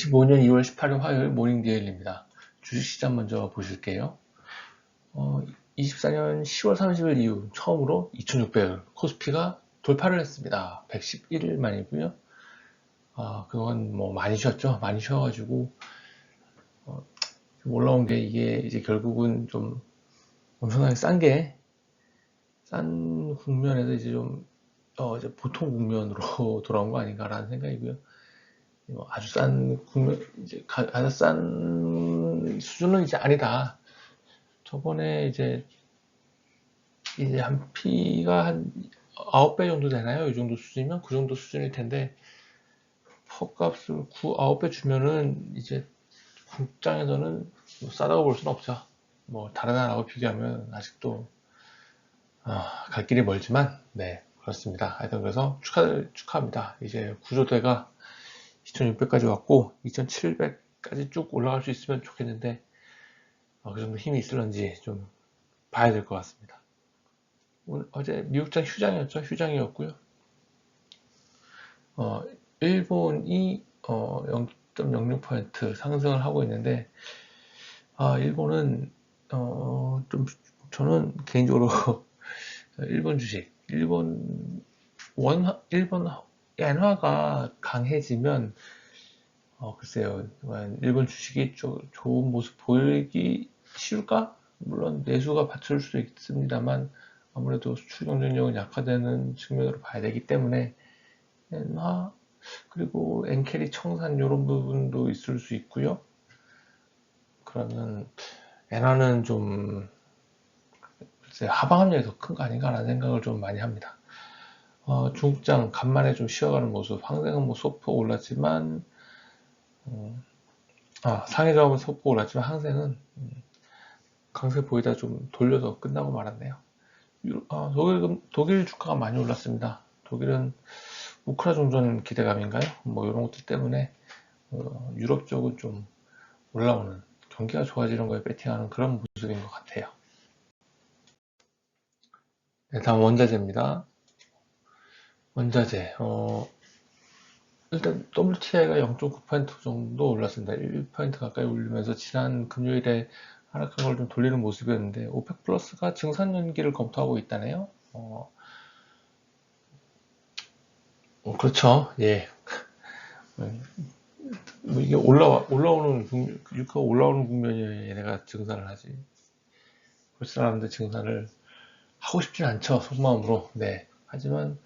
2025년 2월 18일 화요일 모닝데일리입니다. 주식시장 먼저 보실게요. 24년 10월 30일 이후 처음으로 2600을 코스피가 돌파를 했습니다. 111일 만이고요. 그건 뭐 많이 쉬었죠. 많이 쉬어가지고 좀 올라온 게 이게 이제 결국은 좀 엄청나게 싼 국면에서 이제 좀 이제 보통 국면으로 돌아온 거 아닌가라는 생각이고요. 아주 싼 국면, 이제 가장 싼 수준은 이제 아니다. 저번에 이제 한 피가 한 9배 정도 되나요? 이 정도 수준이면 그 정도 수준일 텐데, 퍽값을 9배 주면은 이제 국장에서는 뭐 싸다고 볼 수는 없죠. 뭐 다른 나라하고 비교하면 아직도 갈 길이 멀지만, 네, 그렇습니다. 하여튼 그래서 축하합니다. 이제 구조대가 2600까지 왔고 2700까지 쭉 올라갈 수 있으면 좋겠는데 그 정도 힘이 있을런지 좀 봐야 될 것 같습니다. 어제 미국장 휴장이었고요. 일본이 0.06% 상승을 하고 있는데 일본은 좀 저는 개인적으로 일본 주식, 일본 엔화가 강해지면 글쎄요, 일본 주식이 좋은 모습 보이기 쉬울까? 물론 내수가 받쳐줄 수도 있습니다만 아무래도 수출 경쟁력은 약화되는 측면으로 봐야 되기 때문에 엔화 그리고 엔캐리 청산 이런 부분도 있을 수 있고요. 그러면 엔화는 좀 글쎄 하방 압력이 더 큰 거 아닌가라는 생각을 좀 많이 합니다. 중국장 간만에 좀 쉬어가는 모습, 항생은 뭐 소폭 올랐지만 상해 작업은 속보 올랐지만 항생은 강세 보이다 좀 돌려서 끝나고 말았네요. 독일 주가가 많이 올랐습니다. 독일은 우크라 종전 기대감인가요? 뭐 이런 것들 때문에 유럽 쪽은 좀 올라오는 경기가 좋아지는 거에 배팅하는 그런 모습인 것 같아요. 네, 다음 원자재입니다. 원자재 일단 WTI가 0.9% 정도 올랐습니다. 1% 가까이 올리면서 지난 금요일에 하락한 걸 좀 돌리는 모습이었는데 오펙 플러스가 증산 연기를 검토하고 있다네요. 그렇죠. 예. 뭐 이게 유가가 올라오는 국면이어야 얘네가 증산을 하지. 그렇지 않은데 증산을 하고 싶진 않죠. 속마음으로. 네. 하지만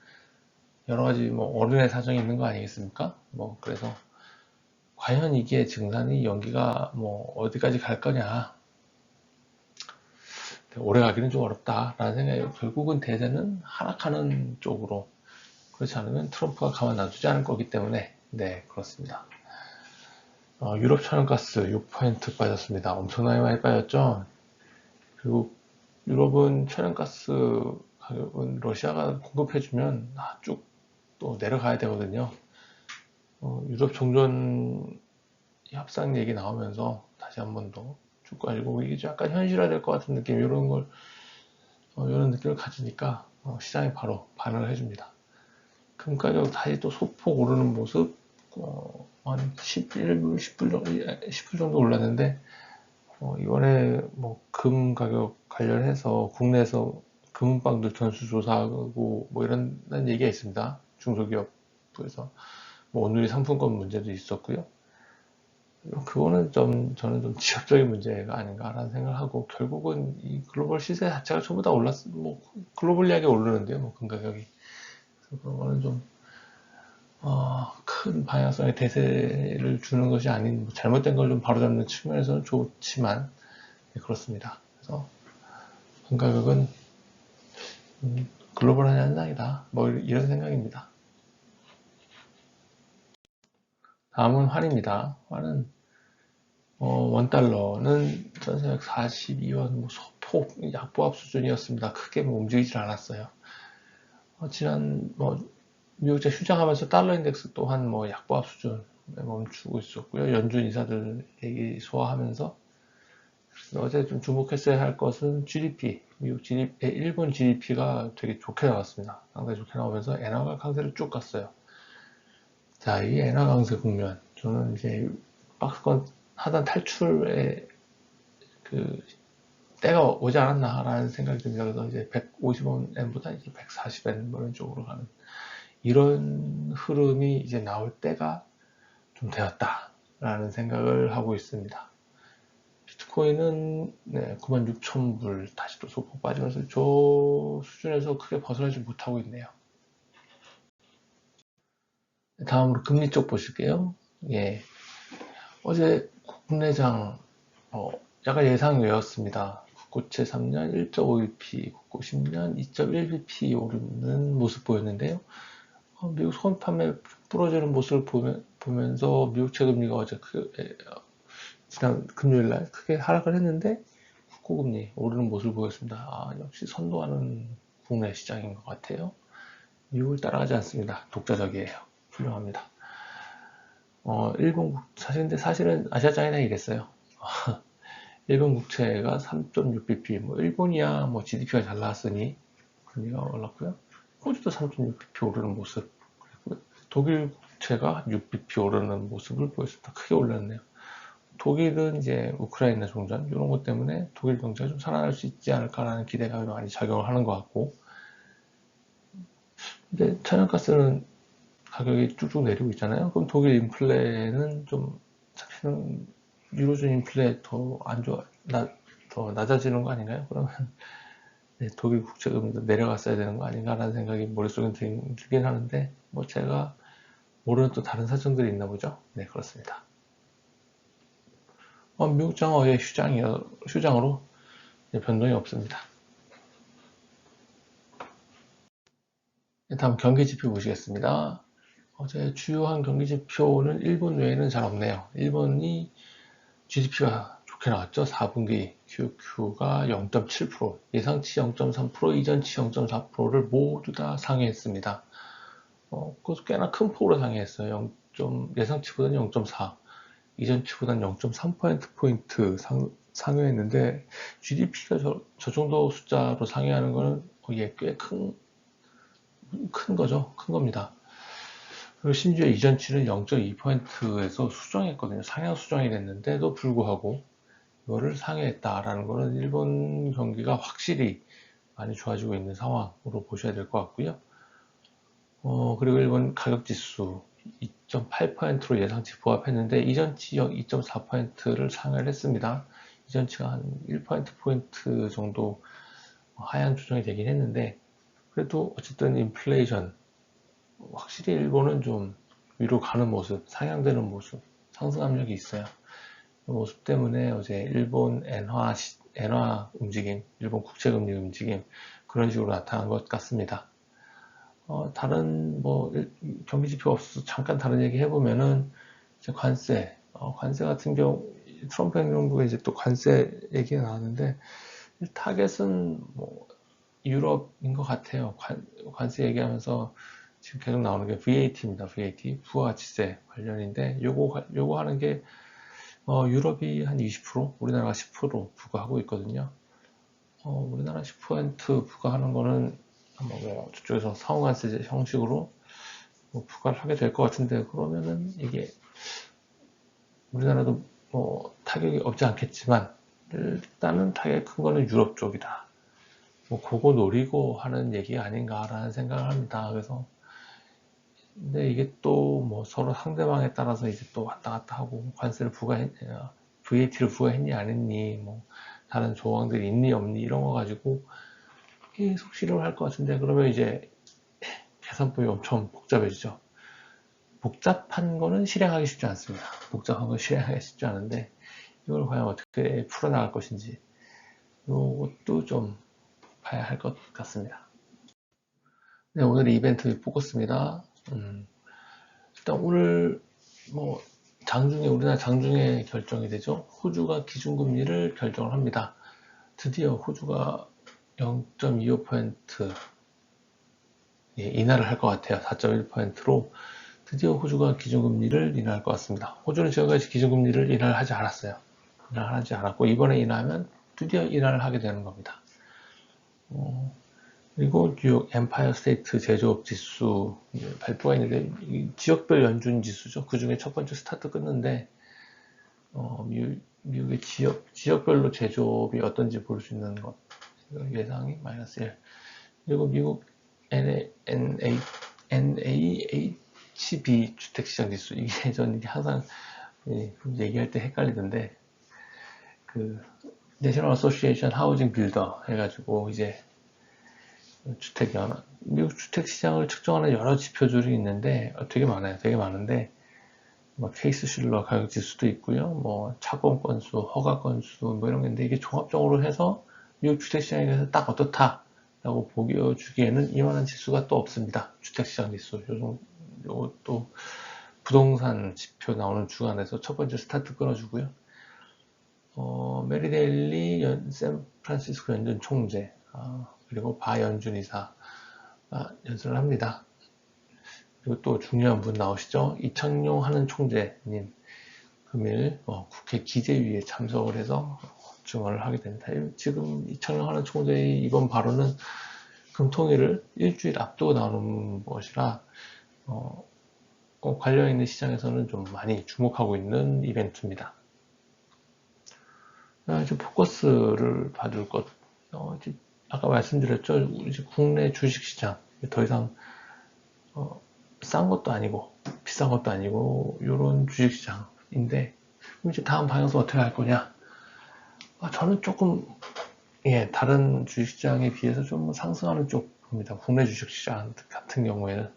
여러 가지 뭐 어른의 사정이 있는 거 아니겠습니까? 뭐 그래서 과연 이게 증산이 연기가 뭐 어디까지 갈 거냐. 오래 가기는 좀 어렵다라는 생각이에요. 결국은 대세는 하락하는 쪽으로. 그렇지 않으면 트럼프가 가만 놔두지 않을 거기 때문에 네, 그렇습니다. 유럽 천연가스 6% 빠졌습니다. 엄청나게 많이 빠졌죠. 그리고 유럽은 천연가스 가격은 러시아가 공급해주면 쭉 또 내려가야 되거든요. 유럽 종전 협상 얘기 나오면서 다시 한 번 더 쭉 가지고 이게 약간 현실화될 것 같은 느낌 이런 느낌을 가지니까 시장이 바로 반응을 해줍니다. 금 가격 다시 또 소폭 오르는 모습 한 10불 정도 올랐는데 이번에 뭐 금 가격 관련해서 국내에서 금은방들 전수조사하고 뭐 이런 얘기가 있습니다. 중소기업부에서 뭐 오늘이 상품권 문제도 있었고요. 그거는 저는 좀 지역적인 문제가 아닌가라는 생각을 하고 결국은 이 글로벌 시세 자체가 전부 다 뭐 글로벌리하게 오르는데요. 뭐 금 가격이 그래서 그런 거는 좀 큰 방향성의 대세를 주는 것이 아닌 뭐 잘못된 걸 좀 바로잡는 측면에서는 좋지만 네, 그렇습니다. 그래서 금 가격은 글로벌한 현상이다. 뭐 이런 생각입니다. 다음은 환입니다. 환은 원달러는 1442원 뭐 소폭 약보합 수준이었습니다. 크게 뭐 움직이질 않았어요. 지난 뭐 미국제 휴장하면서 달러 인덱스 또한 뭐 약보합 수준에 멈추고 있었고요. 연준 이사들 얘기 소화하면서 어제 좀 주목했어야 할 것은 GDP, 일본 GDP가 되게 좋게 나왔습니다. 상당히 좋게 나오면서 엔화가 강세를 쭉 갔어요. 자, 이 엔화 강세 국면, 저는 이제 박스권 하단 탈출에 그 때가 오지 않았나라는 생각이 듭니다. 그래서 이제 150엔보다 이제 140엔 뭐 이런 쪽으로 가는 이런 흐름이 이제 나올 때가 좀 되었다라는 생각을 하고 있습니다. 비트코인은 96,000불 다시 또 소폭 빠지면서 저 수준에서 크게 벗어나지 못하고 있네요. 다음으로 금리 쪽 보실게요. 예. 어제 국내장 약간 예상 외였습니다. 국고채 3년 1.51p, 국고 10년 2.1bp 오르는 모습 보였는데요. 미국 소금 판매 부러지는 모습을 보면서 미국 채금리가 어제 지난 금요일날 크게 하락을 했는데 국고금리 오르는 모습을 보였습니다. 역시 선도하는 국내 시장인 것 같아요. 미국을 따라가지 않습니다. 독자적이에요. 훌륭합니다. 일본 사실은 아시아장이나 이랬어요. 일본 국채가 3.6bp, 일본이야 GDP가 잘 나왔으니 금리가 올랐고요. 호주도 3.6bp 오르는 모습, 그리고 독일 국채가 6bp 오르는 모습을 보였습니다. 크게 올랐네요. 독일은 이제 우크라이나 종전 이런 것 때문에 독일 경제가 좀 살아날 수 있지 않을까라는 기대감이 많이 작용을 하는 것 같고, 근데 천연가스는 가격이 쭉쭉 내리고 있잖아요. 그럼 독일 인플레는 좀 사실은 유로존 인플레 더 안 좋아, 더 낮아지는 거 아닌가요? 그러면 독일 국채금리도 내려갔어야 되는 거 아닌가라는 생각이 머릿속에 들긴 하는데, 제가 모르는 또 다른 사정들이 있나 보죠. 네, 그렇습니다. 미국장 어제 휴장으로 변동이 없습니다. 다음 경기지표 보시겠습니다. 어제 주요한 경기지표는 일본 외에는 잘 없네요. 일본이 GDP가 좋게 나왔죠. 4분기 QQ가 0.7%, 예상치 0.3%, 이전치 0.4%를 모두 다 상회했습니다. 그것도 꽤나 큰 폭으로 상회했어요. 예상치보다는 0.4, 이전치보다는 0.3%포인트 상회했는데, GDP가 저 정도 숫자로 상회하는 거는 꽤 큰 거죠. 큰 겁니다. 그리고 심지어 이전치는 0.2%에서 수정했거든요. 상향 수정이 됐는데도 불구하고 이거를 상회했다라는 거는 일본 경기가 확실히 많이 좋아지고 있는 상황으로 보셔야 될 것 같고요. 그리고 일본 가격지수 2.8%로 예상치 부합했는데 이전치 2.4%를 상회를 했습니다. 이전치가 한 1%포인트 정도 하향 조정이 되긴 했는데, 그래도 어쨌든 인플레이션, 확실히 일본은 좀 위로 가는 모습, 상향되는 모습, 상승 압력이 있어요. 그 모습 때문에 어제 일본 엔화 움직임, 일본 국채금리 움직임, 그런 식으로 나타난 것 같습니다. 다른 경기 지표가 없어서 잠깐 다른 얘기 해보면은 이제 관세 같은 경우 트럼프 행정부가 이제 또 관세 얘기가 나왔는데, 타겟은 유럽인 것 같아요. 관세 얘기하면서 지금 계속 나오는 게 VAT입니다. VAT, 부가가치세 관련인데, 요거 하는 게 유럽이 한 20%, 우리나라가 10% 부과하고 있거든요. 우리나라 10% 부과하는 거는 저쪽에서 상호관세 형식으로 부과를 하게 될 것 같은데, 그러면은 이게 우리나라도 타격이 없지 않겠지만, 일단은 타격이 큰 거는 유럽 쪽이다. 그거 노리고 하는 얘기가 아닌가라는 생각을 합니다. 그래서 근데 이게 또 서로 상대방에 따라서 이제 또 왔다 갔다 하고, 관세를 VAT를 부과했니 안 했니, 다른 조항들이 있니 없니 이런 거 가지고 계속 실험을 할 것 같은데, 그러면 이제 계산법이 엄청 복잡해지죠. 복잡한 거는 실행하기 쉽지 않습니다. 복잡한 건 실행하기 쉽지 않은데, 이걸 과연 어떻게 풀어나갈 것인지 이것도 좀 봐야 할 것 같습니다. 네, 오늘 이벤트 포커스입니다. 일단 오늘 우리나라 장중에 결정이 되죠. 호주가 기준금리를 결정을 합니다. 드디어 호주가 0.25% 인하를 할 것 같아요. 4.1%로 드디어 호주가 기준금리를 인하할 것 같습니다. 호주는 지금까지 기준금리를 인하를 하지 않았어요. 인하를 하지 않았고, 이번에 인하하면 드디어 인하를 하게 되는 겁니다. 그리고 뉴욕 엠파이어 스테이트 제조업 지수 발표가 있는데, 지역별 연준 지수죠. 그 중에 첫 번째 스타트 끊는데, 미국의 지역별로 제조업이 어떤지 볼 수 있는 것. 예상이 마이너스 1. 그리고 미국 NAHB 주택시장지수. 이게 전 이게 항상 얘기할 때 헷갈리던데, 그, 내셔널 어소시에이션 하우징 빌더 해가지고 이제 미국 주택시장을 측정하는 여러 지표들이 있는데 되게 많아요. 되게 많은데 뭐 케이스 실러 가격 지수도 있고요. 뭐 착공 건수, 허가 건수 뭐 이런 게 있는데 이게 종합적으로 해서 미국 주택시장에 대해서 딱 어떻다라고 보여주기에는 이만한 지수가 또 없습니다. 주택시장 지수. 요것도 부동산 지표 나오는 주간에서 첫 번째 스타트 끊어주고요. 메리데일리 샌프란시스코 연준 총재, 그리고 바 연준 이사가 연설을 합니다. 그리고 또 중요한 분 나오시죠? 이창용 하는 총재님, 금일 국회 기재위에 참석을 해서 증언을 하게 됩니다. 지금 이창용 하는 총재의 이번 발언은 금통일을 일주일 앞두고 나오는 것이라 관련 있는 시장에서는 좀 많이 주목하고 있는 이벤트입니다. 이제 포커스를 받을 것, 아까 말씀드렸죠. 이제 국내 주식시장 더 이상 싼 것도 아니고 비싼 것도 아니고 이런 주식시장인데 이제 다음 방향성 어떻게 할 거냐? 저는 조금 다른 주식시장에 비해서 좀 상승하는 쪽입니다. 국내 주식시장 같은 경우에는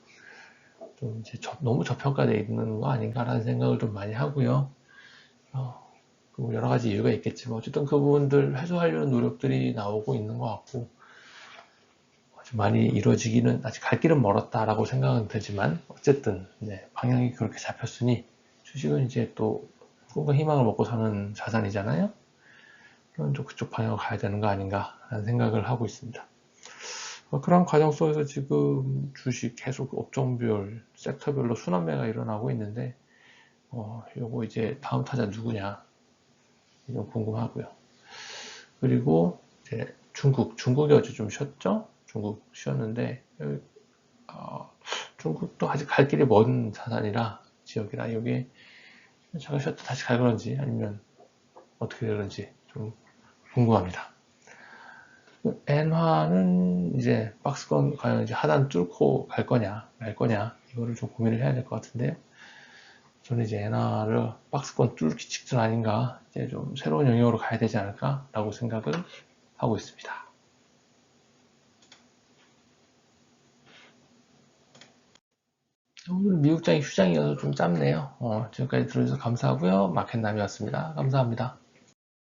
좀 이제 너무 저평가되어 있는 거 아닌가라는 생각을 좀 많이 하고요. 여러 가지 이유가 있겠지만 어쨌든 그 부분들 해소하려는 노력들이 나오고 있는 것 같고 많이 이루어지기는 아직 갈 길은 멀었다라고 생각은 되지만 어쨌든 방향이 그렇게 잡혔으니 주식은 이제 또 꿈과 희망을 먹고 사는 자산이잖아요. 그럼 좀 그쪽 방향으로 가야 되는 거 아닌가라는 생각을 하고 있습니다. 그런 과정 속에서 지금 주식 계속 업종별, 섹터별로 순환매가 일어나고 있는데 요거 이제 다음 타자 누구냐 좀 궁금하고요. 그리고 이제 중국이 어제 좀 쉬었죠? 중국 쉬었는데 중국도 아직 갈 길이 먼 자산이라 지역이라 여기에 잠깐 쉬었다 다시 갈 건지 아니면 어떻게 되는지 좀 궁금합니다. 엔화는 이제 박스권 과연 이제 하단 뚫고 갈 거냐 말 거냐 이거를 좀 고민을 해야 될 것 같은데요. 저는 이제 엔화를 박스권 뚫기 직전 아닌가 이제 좀 새로운 영역으로 가야 되지 않을까라고 생각을 하고 있습니다. 오늘 미국장이 휴장이어서 좀 짧네요. 지금까지 들어주셔서 감사하고요. 마켓남이었습니다. 감사합니다.